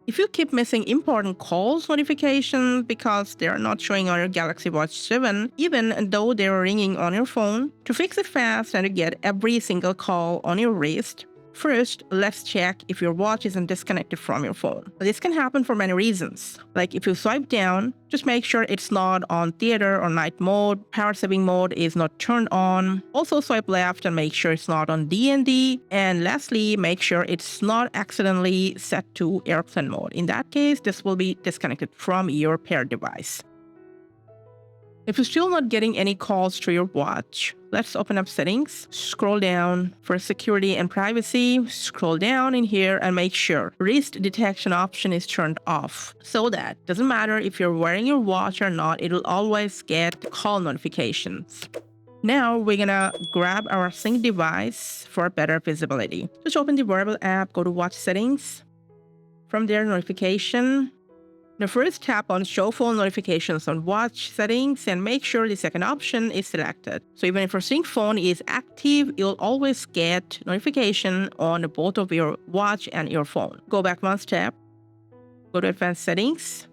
If you keep missing important calls notifications because they are not showing on your Galaxy Watch 7, even though they are ringing on your phone, to fix it fast and to get every single call on your wrist, first, let's check if your watch isn't disconnected from your phone. This can happen for many reasons. Like if you swipe down, just make sure it's not on theater or night mode, power saving mode is not turned on. Also swipe left and make sure it's not on DND. And lastly, make sure it's not accidentally set to airplane mode. In that case, this will be disconnected from your paired device. If you're still not getting any calls to your watch, let's open up settings, scroll down for security and privacy, scroll down in here and make sure wrist detection option is turned off so that doesn't matter if you're wearing your watch or not, it'll always get call notifications. Now we're gonna grab our sync device for better visibility. Just open the Wearable app, go to watch settings. From there, notification. Now first tap on Show Phone Notifications on Watch Settings and make sure the second option is selected. So even if your sync phone is active, you'll always get notification on both of your watch and your phone. Go back one step, go to Advanced Settings,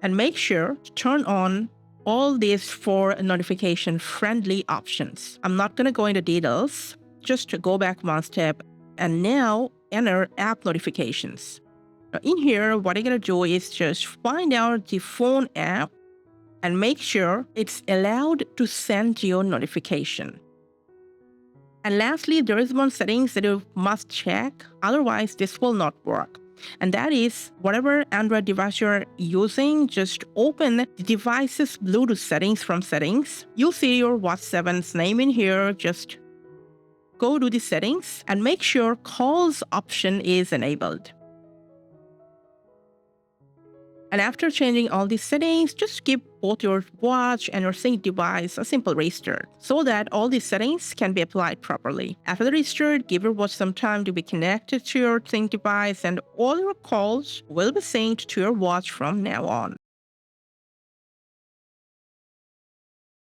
and make sure to turn on all these 4 notification-friendly options. I'm not going to go into details, just to go back one step, and now enter app notifications. Now in here, what you're going to do is just find out the phone app and make sure it's allowed to send you a notification. And lastly, there is one settings that you must check, otherwise this will not work. And that is, whatever Android device you're using, just open the device's Bluetooth settings from settings. You'll see your Watch 7's name in here. Just go to the settings and make sure calls option is enabled. And after changing all these settings, just give both your watch and your sync device a simple restart so that all these settings can be applied properly. After the restart, give your watch some time to be connected to your sync device and all your calls will be synced to your watch from now on.